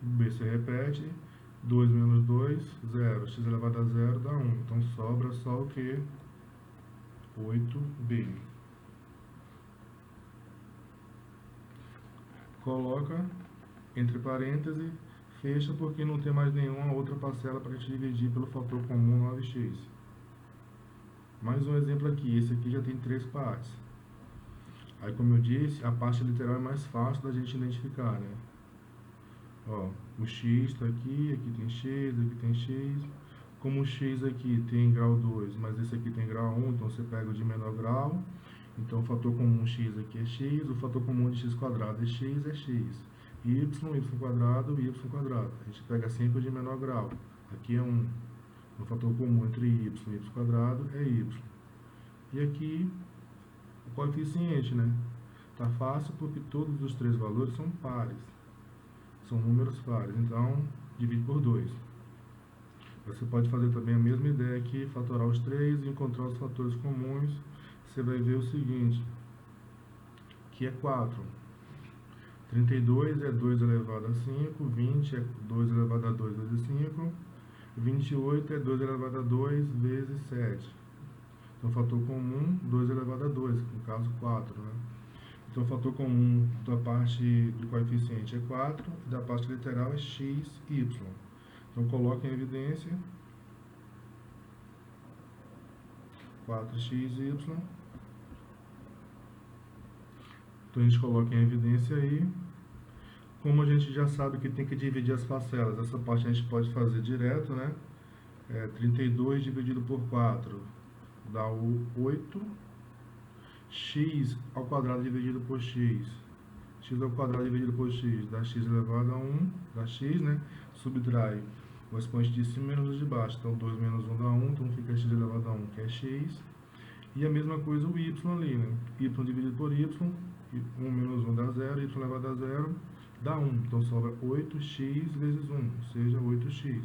b se repete, 2 menos 2, 0. X elevado a 0 dá 1. Então sobra só o que? 8b. Coloca entre parênteses, fecha porque não tem mais nenhuma outra parcela para a gente dividir pelo fator comum 9x. Mais um exemplo aqui, esse aqui já tem 3 partes. Aí, como eu disse, a parte literal é mais fácil da gente identificar, né? Ó, o x está aqui, aqui tem x. Como o x aqui tem grau 2, mas esse aqui tem grau 1, então você pega o de menor grau. Então, o fator comum x aqui é x, o fator comum de x quadrado é x. Y quadrado, y quadrado. A gente pega sempre o de menor grau. Aqui é 1. O fator comum entre y quadrado é y. E aqui, o coeficiente, né? Tá fácil porque todos os 3 valores são pares. São números pares. Então, divide por 2. Você pode fazer também a mesma ideia aqui, fatorar os 3 e encontrar os fatores comuns. Você vai ver o seguinte, que é 4. 32 é 2 elevado a 5, 20 é 2 elevado a 2 vezes 5, 28 é 2 elevado a 2 vezes 7. Então, fator comum, 2 elevado a 2, no caso 4, né? Então, o fator comum da parte do coeficiente é 4 e da parte literal é x, y. Então, coloque em evidência 4x, y. Então, a gente coloca em evidência aí. Como a gente já sabe que tem que dividir as parcelas, essa parte a gente pode fazer direto, né? 32 dividido por 4 dá o 8. X ao quadrado dividido por x. X ao quadrado dividido por x dá x elevado a 1. Dá x, né? Subtrai o expoente de cima menos o de baixo. Então, 2 menos 1 dá 1. Então, fica x elevado a 1, que é x. E a mesma coisa o y ali, né? Y dividido por y. 1 menos 1 dá 0. Y elevado a 0 dá 1. Então, sobra 8x vezes 1, ou seja, 8x.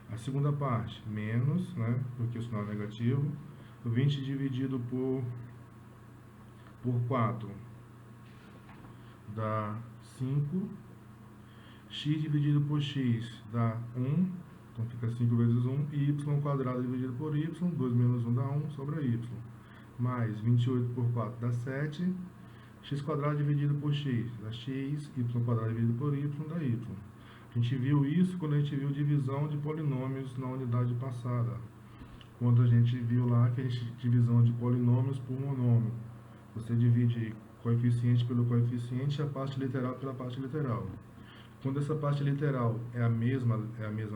A segunda parte, menos, né? Porque o sinal é negativo. 20 dividido por 4 dá 5. X dividido por x dá 1. Então, fica 5 vezes 1. E y quadrado dividido por y. 2 menos 1 dá 1, sobra y. Mais 28 por 4 dá 7. X quadrado dividido por x dá x. Y quadrado dividido por y dá y. A gente viu isso quando a gente viu divisão de polinômios na unidade passada. Quando a gente viu lá que a gente divisão de polinômios por monômio. Você divide coeficiente pelo coeficiente e a parte literal pela parte literal. Quando essa parte literal é a mesma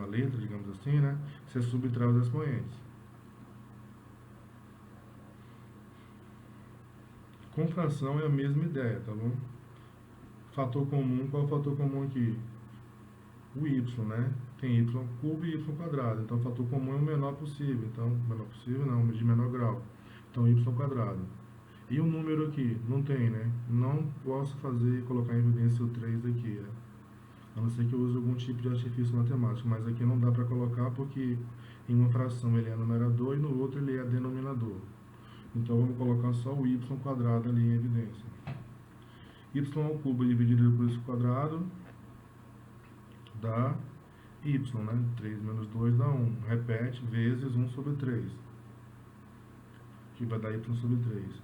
letra, digamos assim, né? Você subtrai os expoentes. Com fração é a mesma ideia, tá bom? Fator comum, qual é o fator comum aqui? O y, né? Tem y cubo e y quadrado. Então, o fator comum é o menor possível. Então, menor possível não, de menor grau. Então, y quadrado. E o número aqui? Não tem, né? Não posso colocar em evidência o 3 aqui, né? A não ser que eu use algum tipo de artifício matemático, mas aqui não dá para colocar porque em uma fração ele é numerador e no outro ele é denominador. Então, vamos colocar só o y quadrado ali em evidência. Y ao cubo dividido por y quadrado dá y, né? 3 menos 2 dá 1. Repete, vezes 1 sobre 3. Que vai dar y sobre 3.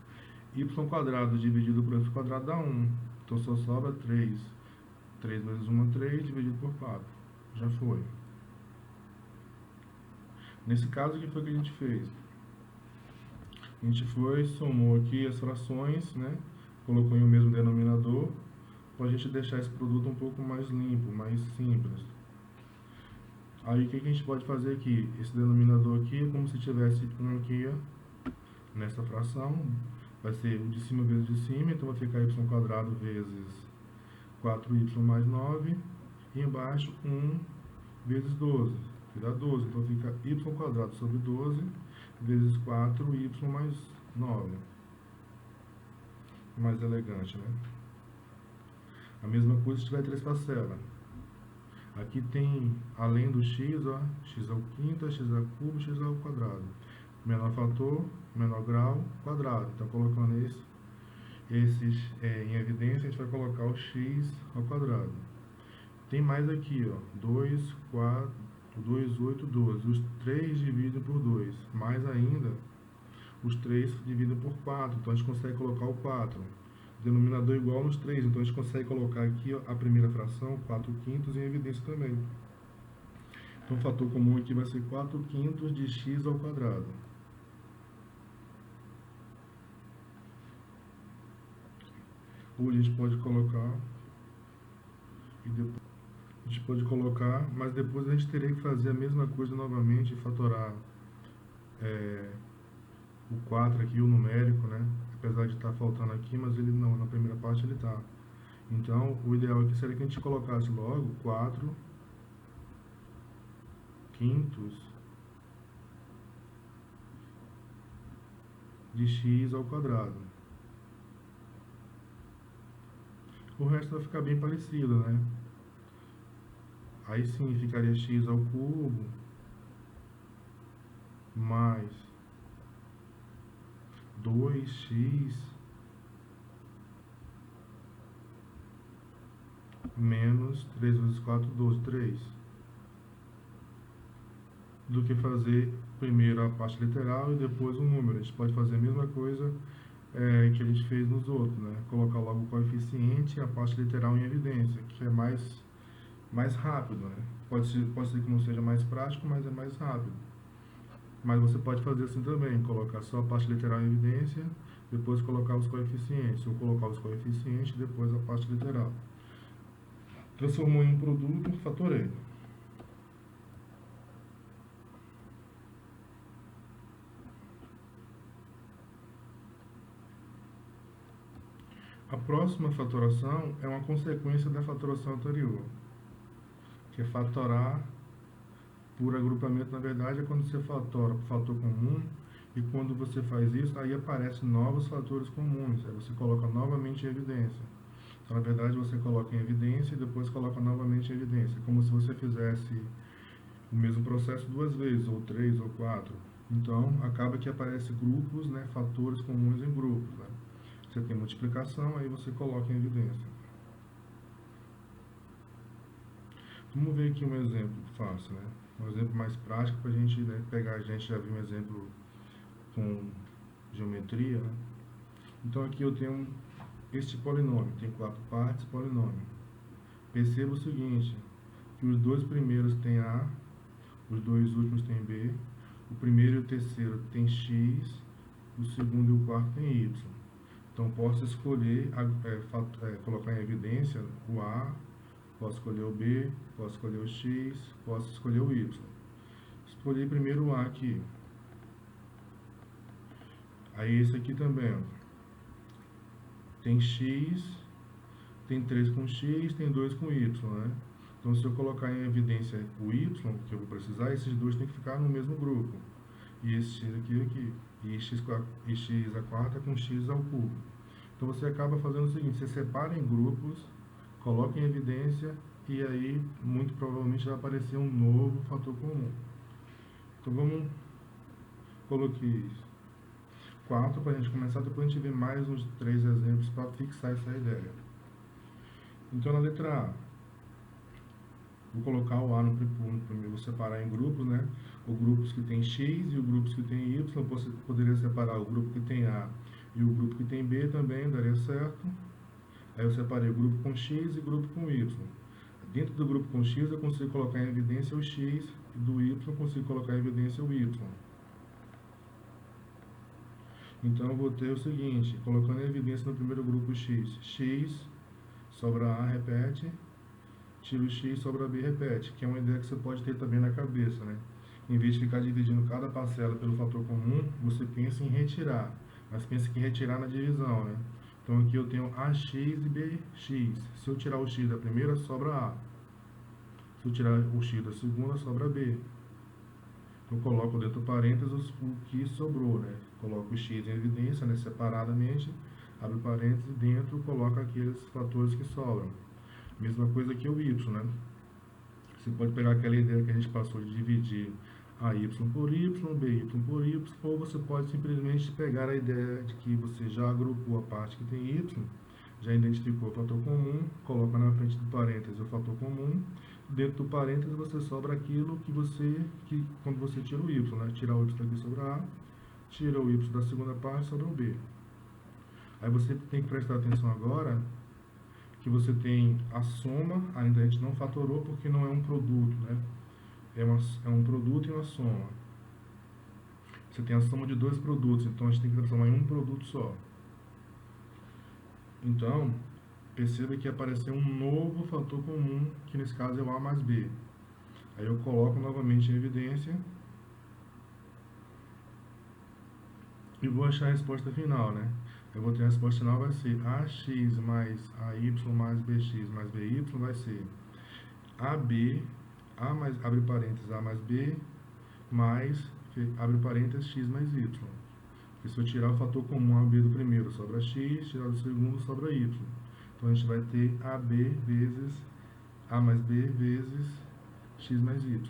Y quadrado dividido por y quadrado dá 1. Então, só sobra 3. 3 vezes 1 é 3, dividido por 4. Já foi. Nesse caso, o que foi que a gente fez? A gente somou aqui as frações, né? Colocou em o mesmo denominador, para a gente deixar esse produto um pouco mais limpo, mais simples. Aí, o que a gente pode fazer aqui? Esse denominador aqui é como se tivesse um aqui, ó, nessa fração. Vai ser o de cima vezes de cima, então vai ficar y quadrado vezes 4y mais 9, e embaixo 1 vezes 12, que dá 12. Então, fica y quadrado sobre 12 vezes 4y mais 9. Mais elegante, né? A mesma coisa se tiver 3 parcelas. Aqui tem, além do x, ó, x ao quinto, x ao cubo, x ao quadrado. Menor fator, menor grau, quadrado. Então, colocando esses em evidência, a gente vai colocar o x ao quadrado. Tem mais aqui, ó, 2, 4, 2, 8, 12. Os 3 dividem por 2. Mais ainda, os 3 dividem por 4. Então, a gente consegue colocar o 4. Denominador igual nos 3. Então, a gente consegue colocar aqui, ó, a primeira fração, 4 quintos, em evidência também. Então, o fator comum aqui vai ser 4 quintos de x ao quadrado. Ou a gente pode colocar, e depois a gente pode colocar, mas depois a gente teria que fazer a mesma coisa novamente e fatorar o 4 aqui, o numérico, né? Apesar de estar faltando aqui, mas ele não, na primeira parte ele está. Então, o ideal aqui seria que a gente colocasse logo 4 quintos de x ao quadrado. O resto vai ficar bem parecido, né? Aí sim, ficaria x ao cubo mais 2x menos 3 vezes 4, 12, 3. Do que fazer primeiro a parte literal e depois o número. A gente pode fazer a mesma coisa que a gente fez nos outros, né? Colocar logo o coeficiente e a parte literal em evidência, que é mais rápido, né? Pode ser que não seja mais prático, mas é mais rápido. Mas você pode fazer assim também, colocar só a parte literal em evidência, depois colocar os coeficientes, ou colocar os coeficientes e depois a parte literal. Transformou em um produto, fatorei. A próxima fatoração é uma consequência da fatoração anterior, que é fatorar por agrupamento. Na verdade, é quando você fatora por fator comum, e quando você faz isso, aí aparecem novos fatores comuns, aí você coloca novamente em evidência. Então, na verdade, você coloca em evidência e depois coloca novamente em evidência, como se você fizesse o mesmo processo duas vezes, ou 3, ou 4. Então, acaba que aparece grupos, né, fatores comuns em grupos, né? Você tem multiplicação, aí você coloca em evidência. Vamos ver aqui um exemplo fácil, né? Um exemplo mais prático para a gente, né, pegar. A gente já viu um exemplo com geometria, né? Então aqui eu tenho este polinômio, tem 4 partes, polinômio. Perceba o seguinte, que os dois primeiros têm A, os dois últimos têm B, o primeiro e o terceiro têm X, o segundo e o quarto têm Y. Então, posso escolher, colocar em evidência o A, posso escolher o B, posso escolher o X, posso escolher o Y. Escolhi primeiro o A aqui. Aí esse aqui também, ó. Tem X, tem 3 com X, tem 2 com Y, né? Então, se eu colocar em evidência o Y, que eu vou precisar, esses dois tem que ficar no mesmo grupo. E esse X aqui. E X a quarta com X ao cubo. Então, você acaba fazendo o seguinte, você separa em grupos, coloca em evidência, e aí, muito provavelmente, vai aparecer um novo fator comum. Então, vamos colocar 4 para a gente começar, depois a gente vê mais uns 3 exemplos para fixar essa ideia. Então, na letra A, vou colocar o A no primeiro, vou separar em grupos, né? Os grupos que tem X e os grupos que tem Y, você poderia separar o grupo que tem A e o grupo que tem B também, daria certo. Aí eu separei o grupo com X e o grupo com Y. Dentro do grupo com X eu consigo colocar em evidência o X, e do Y eu consigo colocar em evidência o Y. Então eu vou ter o seguinte, colocando em evidência no primeiro grupo X, X, sobra A, repete, tira o X, sobra B, repete, que é uma ideia que você pode ter também na cabeça, né? Em vez de ficar dividindo cada parcela pelo fator comum, você pensa em retirar, mas pensa em retirar na divisão, né? Então aqui eu tenho AX e BX. Se eu tirar o X da primeira, sobra A. Se eu tirar o X da segunda, sobra B. Eu coloco dentro do parênteses o que sobrou, né? Coloco o X em evidência, né, separadamente, abre parênteses e dentro coloca aqueles fatores que sobram. Mesma coisa que o Y, né? Você pode pegar aquela ideia que a gente passou de dividir AY por Y, BY por Y, ou você pode simplesmente pegar a ideia de que você já agrupou a parte que tem Y, Já identificou o fator comum, coloca na frente do parênteses o fator comum. Dentro do parênteses você sobra aquilo que quando você tira o y, né? Tirar o y daqui sobra A, tira o y da segunda parte sobra o B. Aí você tem que prestar atenção agora que você tem a soma, ainda a gente não fatorou porque não é um produto, né? É um produto e uma soma. Você tem a soma de dois produtos, então a gente tem que transformar em um produto só. Então, perceba que apareceu um novo fator comum, que nesse caso é o A mais B. Aí eu coloco novamente em evidência e vou achar a resposta final, né? Eu vou ter a resposta final, vai ser AX mais AY mais BX mais BY vai ser AB, A mais, abre parênteses, A mais B, mais, abre parênteses, X mais Y. Porque se eu tirar o fator comum AB do primeiro, sobra X, tirar do segundo, sobra Y. Então a gente vai ter AB vezes A mais B vezes X mais Y.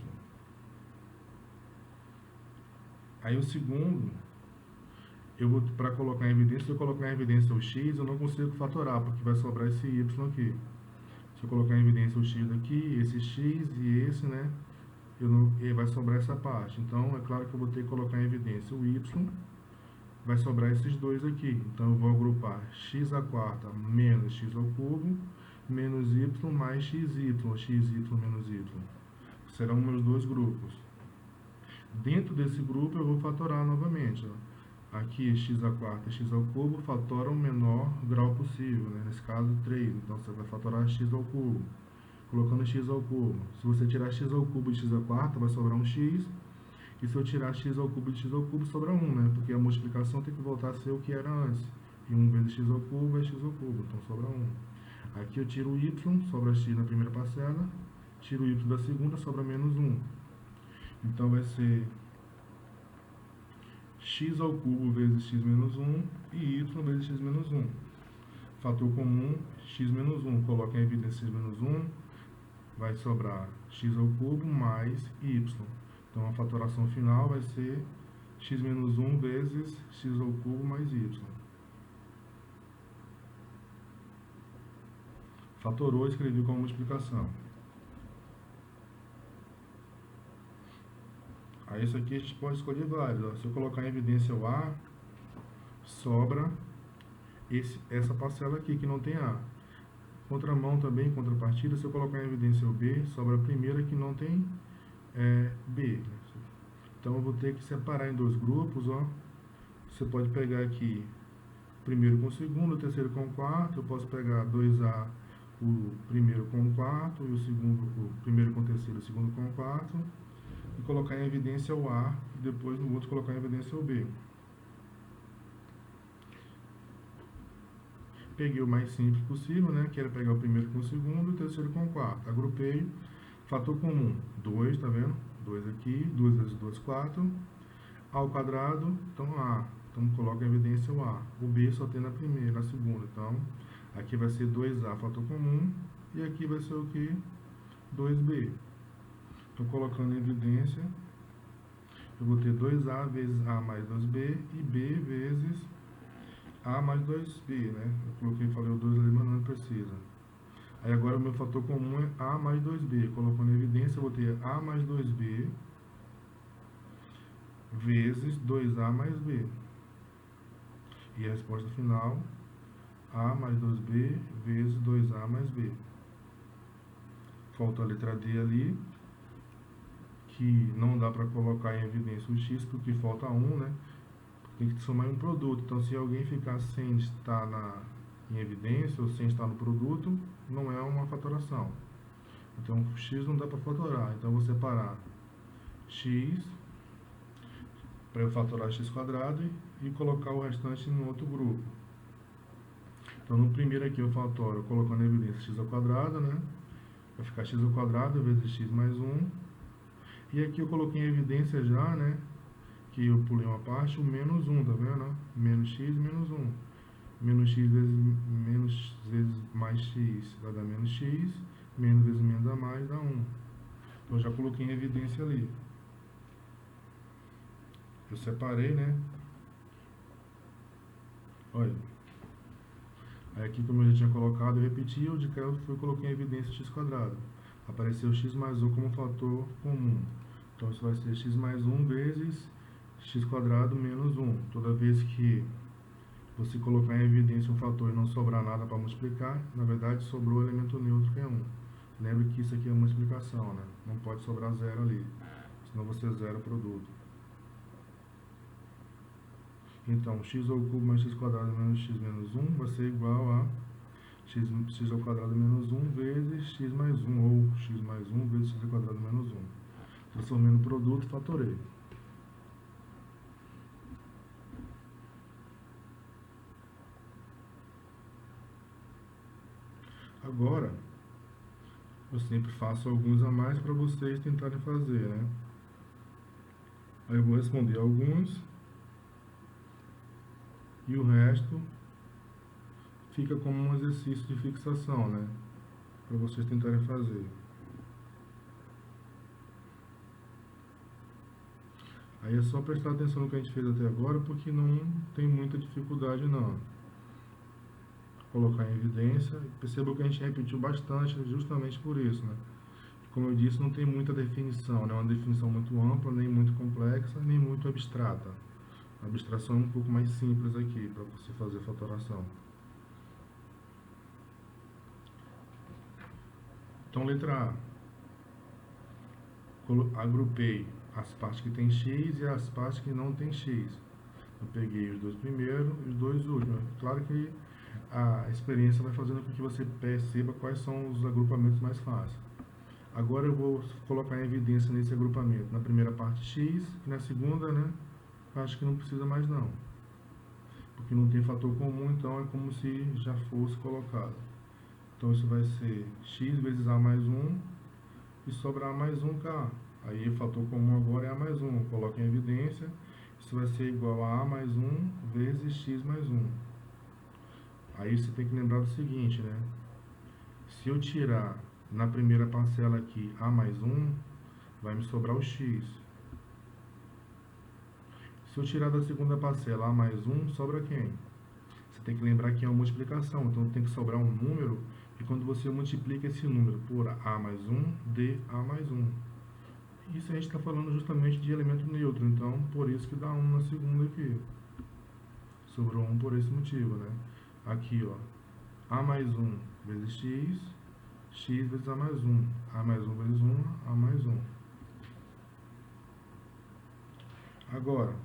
Aí o segundo, para colocar em evidência, se eu colocar em evidência o X, eu não consigo fatorar, porque vai sobrar esse Y aqui. Se eu colocar em evidência o X daqui, esse X e esse, né, vai sobrar essa parte. Então, é claro que eu vou ter que colocar em evidência o Y, vai sobrar esses dois aqui. Então, eu vou agrupar x à quarta menos x ao cubo, menos y mais xy menos y. Serão meus dois grupos. Dentro desse grupo, eu vou fatorar novamente. Ó. Aqui, x à quarta e x ao cubo fatoram o menor grau possível, né? Nesse caso, 3. Então, você vai fatorar x ao cubo. Colocando x ao cubo. Se você tirar x ao cubo de x à quarta, vai sobrar um x. E se eu tirar x ao cubo de x ao cubo, sobra 1, né? Porque a multiplicação tem que voltar a ser o que era antes. E 1 vezes x ao cubo é x ao cubo, então sobra 1. Aqui eu tiro o y, sobra x na primeira parcela. Tiro o y da segunda, sobra menos 1. Então vai ser x ao cubo vezes x menos 1 e y vezes x menos 1. Fator comum, x menos 1. Coloca em evidência x menos 1. Vai sobrar x ao cubo mais y. Então, a fatoração final vai ser x menos 1 vezes x ao cubo mais y. Fatorou, escrevi como multiplicação. Aí, isso aqui a gente pode escolher vários. Ó. Se eu colocar em evidência o A, sobra essa parcela aqui que não tem A. Contramão também, contrapartida, se eu colocar em evidência o B, sobra a primeira que não tem B. Então, eu vou ter que separar em dois grupos, ó. Você pode pegar aqui o primeiro com o segundo, o terceiro com o quarto. Eu posso pegar 2A, o primeiro com o quarto, e o primeiro com o terceiro, o segundo com o quarto. E colocar em evidência o A, e depois no outro colocar em evidência o B. Peguei o mais simples possível, né? Que era pegar o primeiro com o segundo e o terceiro com o quarto. Agrupei. Fator comum, 2, tá vendo? 2 aqui, 2 vezes 2, 4. A ao quadrado, então A. Então, coloca em evidência o A. O B só tem na primeira, na segunda. Então, aqui vai ser 2A, fator comum. E aqui vai ser o que? 2B. Estou colocando em evidência. Eu vou ter 2A vezes A mais 2B e B vezes A mais 2B, né? Eu falei o 2 ali, mas não precisa. Aí agora o meu fator comum é A mais 2B. Colocando em evidência, eu vou ter A mais 2B vezes 2A mais B. E a resposta final, A mais 2B vezes 2A mais B. Falta a letra D ali, que não dá para colocar em evidência o X, porque falta 1, né? Tem que somar em um produto. Então, se alguém ficar sem estar em evidência ou sem estar no produto, não é uma fatoração. Então, X não dá para fatorar. Então, eu vou separar X para eu fatorar x quadrado e colocar o restante em outro grupo. Então, no primeiro aqui eu fatoro colocando em evidência x ao quadrado, né? Vai ficar x ao quadrado vezes x mais 1. E aqui eu coloquei em evidência já, né? Que eu pulei uma parte, o menos 1, tá vendo? Menos x menos 1. Menos x vezes mais x vai dar menos x. Menos vezes menos a mais dá 1. Então, eu já coloquei em evidência ali. Eu separei, né? Olha. Aí aqui, como eu já tinha colocado, eu repeti, o de cá eu coloquei em evidência x². Apareceu x mais 1 como fator comum. Então isso vai ser x mais 1 vezes x² menos 1. Toda vez que você colocar em evidência um fator e não sobrar nada para multiplicar, na verdade sobrou o elemento neutro que é 1. Lembre que isso aqui é uma multiplicação, né? Não pode sobrar zero ali, senão você zera o produto. Então, x ao cubo mais x² menos x menos 1 vai ser igual a x ao quadrado menos 1 vezes x mais 1, ou x mais 1 vezes x ao quadrado menos 1. Transformei no produto, fatorei. Agora, eu sempre faço alguns a mais para vocês tentarem fazer, né? Aí eu vou responder alguns e o resto fica como um exercício de fixação, né? Para vocês tentarem fazer. Aí é só prestar atenção no que a gente fez até agora, porque não tem muita dificuldade não. Colocar em evidência, perceba que a gente repetiu bastante justamente por isso, né? Como eu disse, não tem muita definição, não é uma definição muito ampla, nem muito complexa, nem muito abstrata. A abstração é um pouco mais simples aqui, para você fazer fatoração. Então, letra A. Agrupei as partes que tem x e as partes que não tem x. Eu peguei os dois primeiros e os dois últimos. Claro que a experiência vai fazendo com que você perceba quais são os agrupamentos mais fáceis. Agora eu vou colocar em evidência nesse agrupamento, na primeira parte x, e na segunda, né, acho que não precisa mais não. Porque não tem fator comum, então é como se já fosse colocado. Então isso vai ser x vezes a mais 1 e sobrar mais 1k. Aí o fator comum agora é a mais 1. Coloco em evidência, isso vai ser igual a mais 1 vezes x mais 1. Aí você tem que lembrar do seguinte, né? Se eu tirar na primeira parcela aqui a mais 1, vai me sobrar o x. Se eu tirar da segunda parcela a mais 1, sobra quem? Você tem que lembrar que é uma multiplicação, então tem que sobrar um número, e quando você multiplica esse número por a mais 1, dê a mais 1. Isso a gente está falando justamente de elemento neutro, então por isso que dá 1 na segunda aqui. Sobrou 1 por esse motivo, né? Aqui, ó, a mais 1 vezes x, x vezes a mais 1, a mais 1 vezes 1, a mais 1. Agora,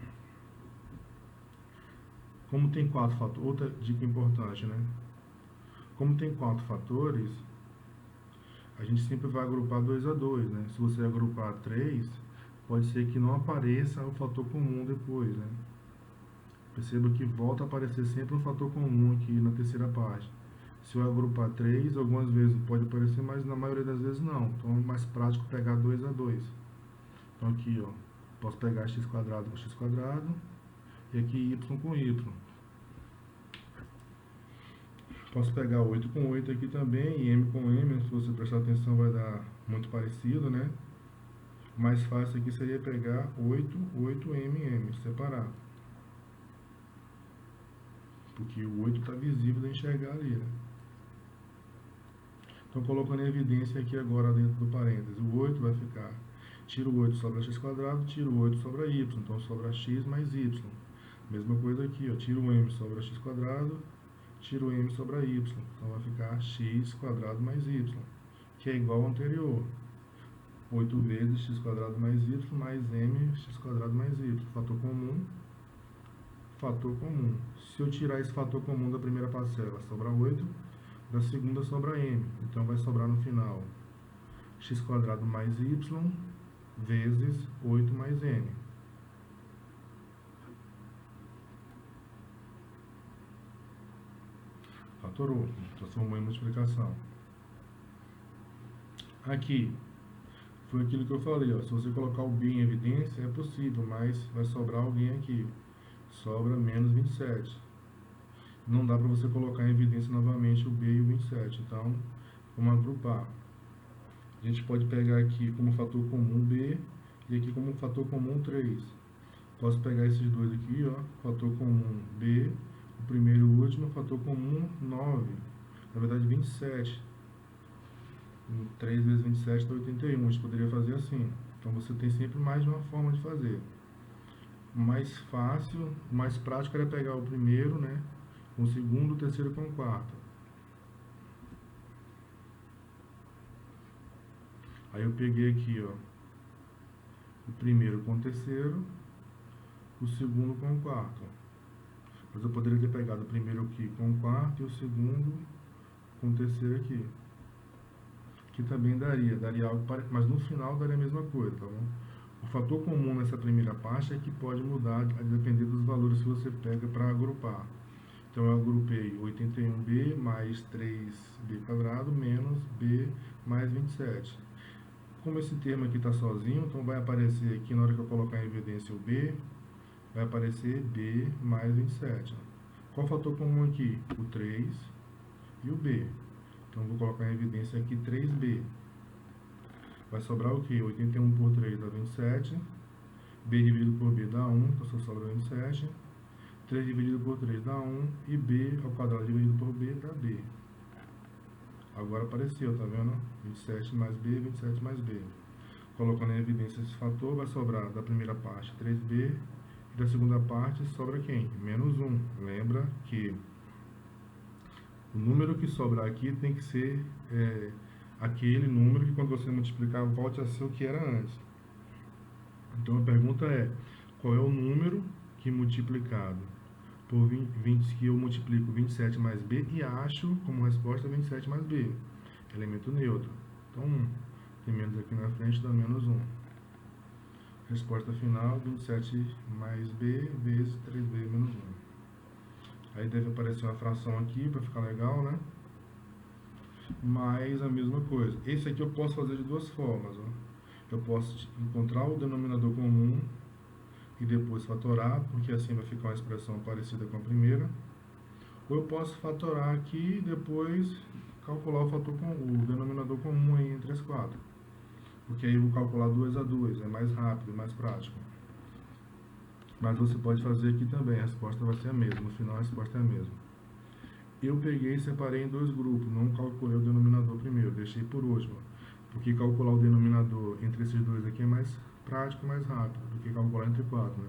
como tem 4 fatores, outra dica importante, né? Como tem 4 fatores, a gente sempre vai agrupar 2 a 2, né? Se você agrupar 3, pode ser que não apareça o fator comum depois, né? Perceba que volta a aparecer sempre um fator comum aqui na terceira parte. Se eu agrupar 3, algumas vezes pode aparecer, mas na maioria das vezes não. Então é mais prático pegar 2 a 2. Então aqui, ó, posso pegar x² com x² e aqui y com y. Posso pegar 8 com 8 aqui também e m com m, se você prestar atenção vai dar muito parecido, né? O mais fácil aqui seria pegar 8, 8m, m, separar. Porque o 8 está visível de enxergar ali, né? Então, colocando em evidência aqui agora dentro do parênteses, o 8 vai ficar, tiro o 8 sobra x², tiro o 8 sobra y, então sobra x mais y. Mesma coisa aqui, ó, tiro o m sobra x², tiro o m sobra y, então vai ficar x² mais y, que é igual ao anterior. 8 vezes x² mais y mais m x² mais y, fator comum, fator comum. Se eu tirar esse fator comum da primeira parcela, sobra 8, da segunda sobra m, então vai sobrar no final x² mais y vezes 8 mais m. Fatorou, transformou em multiplicação. Aqui, foi aquilo que eu falei, ó, se você colocar o b em evidência, é possível, mas vai sobrar alguém aqui. Sobra menos 27. Não dá para você colocar em evidência novamente o b e o 27, então vamos agrupar. A gente pode pegar aqui como fator comum b e aqui como fator comum 3. Posso pegar esses dois aqui, ó, fator comum b O primeiro e o último, fator comum, 9. Na verdade, 27. 3 vezes 27 dá 81. A gente poderia fazer assim. Então, você tem sempre mais de uma forma de fazer. O mais fácil, o mais prático era pegar o primeiro, né? Com o segundo, o terceiro com o quarto. Aí eu peguei aqui, ó, o primeiro com o terceiro, o segundo com o quarto. Mas eu poderia ter pegado o primeiro aqui com o quarto e o segundo com o terceiro aqui. Que também daria algo parecido, mas no final daria a mesma coisa, tá bom? O fator comum nessa primeira parte é que pode mudar a depender dos valores que você pega para agrupar. Então eu agrupei 81b mais 3b quadrado menos b mais 27. Como esse termo aqui está sozinho, então vai aparecer aqui, na hora que eu colocar em evidência o b, vai aparecer b mais 27. Qual o fator comum aqui? O 3 e o b. Então vou colocar em evidência aqui 3b. Vai sobrar o que? 81 por 3 dá 27. B dividido por B dá 1, então só sobra 27. 3 dividido por 3 dá 1. E B ao quadrado dividido por B dá B. Agora apareceu, tá vendo? 27 mais B, 27 mais B. Colocando em evidência esse fator, vai sobrar da primeira parte 3B. E da segunda parte sobra quem? Menos 1. Lembra que o número que sobrar aqui tem que ser aquele número que quando você multiplicar volte a ser o que era antes. Então a pergunta é, qual é o número que multiplicado por 20 que eu multiplico 27 mais B e acho como resposta 27 mais B, elemento neutro. Então 1, tem menos aqui na frente, dá menos 1. Resposta final, 27 mais B vezes 3B menos 1. Aí deve aparecer uma fração aqui para ficar legal, né? Mas a mesma coisa. Esse aqui eu posso fazer de duas formas, ó. Eu posso encontrar o denominador comum e depois fatorar, porque assim vai ficar uma expressão parecida com a primeira. Ou eu posso fatorar aqui e depois calcular o denominador comum aí entre as quatro. Porque aí eu vou calcular 2 a 2, é mais rápido, mais prático. Mas você pode fazer aqui também, a resposta vai ser a mesma, no final a resposta é a mesma. Eu peguei e separei em dois grupos, não calculei o denominador primeiro, deixei por último. Porque calcular o denominador entre esses dois aqui é mais prático, mais rápido do que calcular entre 4, né?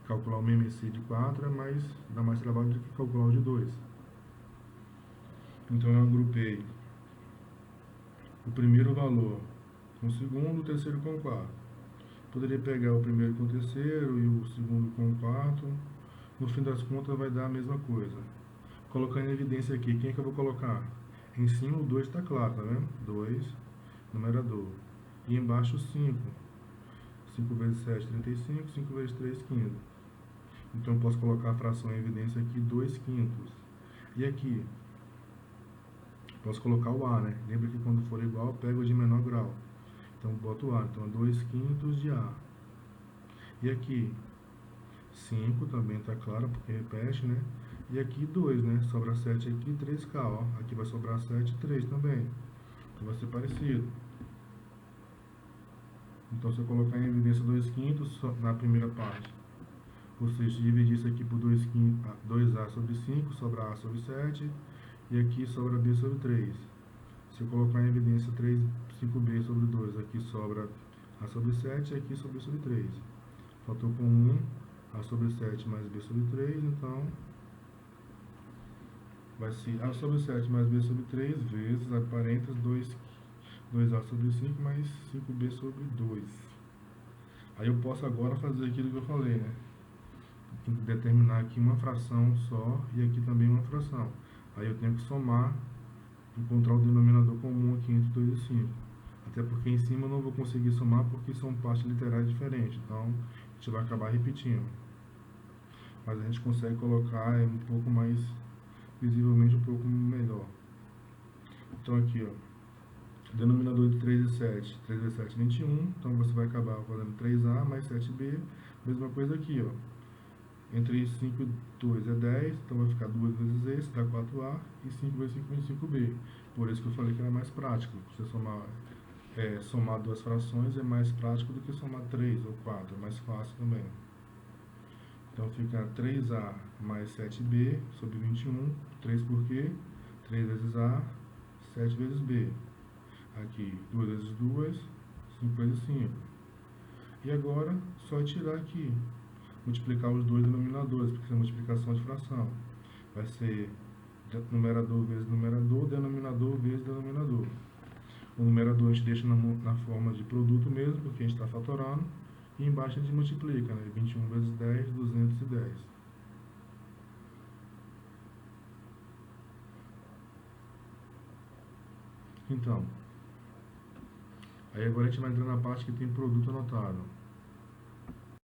Calcular o MMC de 4 dá mais trabalho do que calcular o de 2. Então eu agrupei o primeiro valor com o segundo, o terceiro com o quarto. Poderia pegar o primeiro com o terceiro e o segundo com o quarto. No fim das contas vai dar a mesma coisa. Colocando em evidência aqui, quem é que eu vou colocar? Em cima o 2 está claro, tá vendo? 2, numerador. E embaixo o 5. 5 vezes 7, 35. 5 vezes 3, 15. Então eu posso colocar a fração em evidência aqui, 2 quintos. E aqui, posso colocar o A, né? Lembra que quando for igual, eu pego o de menor grau. Então eu boto o A. Então 2 quintos de A. E aqui, 5 também está claro, porque repete, né? E aqui 2, né? Sobra 7 aqui, 3K, ó. Aqui vai sobrar 7 e 3 também. Então vai ser parecido. Então se eu colocar em evidência 2 quintos na primeira parte, ou seja, dividir isso aqui por 2A sobre 5, sobra A sobre 7. E aqui sobra B sobre 3. Se eu colocar em evidência 5B sobre 2, aqui sobra A sobre 7 e aqui sobre B sobre 3. Fator comum, A sobre 7 mais B sobre 3, então vai ser A sobre 7 mais B sobre 3 vezes, a parênteses, 2A sobre 5 mais 5B sobre 2. Aí eu posso agora fazer aquilo que eu falei, né? Tem que determinar aqui uma fração só e aqui também uma fração. Aí eu tenho que somar, encontrar o denominador comum aqui entre 2 e 5. Até porque em cima eu não vou conseguir somar porque são partes literais diferentes. Então a gente vai acabar repetindo. Mas a gente consegue colocar um pouco mais, visivelmente um pouco melhor. Então aqui, ó, denominador de 3 e 7. 3 vezes 7, 21. Então você vai acabar fazendo 3A mais 7B. Mesma coisa aqui, ó. Entre 5 e 2 é 10, então vai ficar 2 vezes esse, dá 4A, e 5 vezes 5, 25B. Por isso que eu falei que era mais prático. Você somar duas frações é mais prático do que somar 3 ou 4, é mais fácil também. Então fica 3A mais 7B sobre 21. 3 por quê? 3 vezes A, 7 vezes B. Aqui, 2 vezes 2, 5 vezes 5. E agora, só tirar aqui. Multiplicar os dois denominadores, porque isso é multiplicação de fração. Vai ser numerador vezes numerador, denominador vezes denominador. O numerador a gente deixa na forma de produto mesmo, porque a gente está fatorando. E embaixo a gente multiplica, né? 21 vezes 10, 210. Então, aí agora a gente vai entrar na parte que tem produto anotado.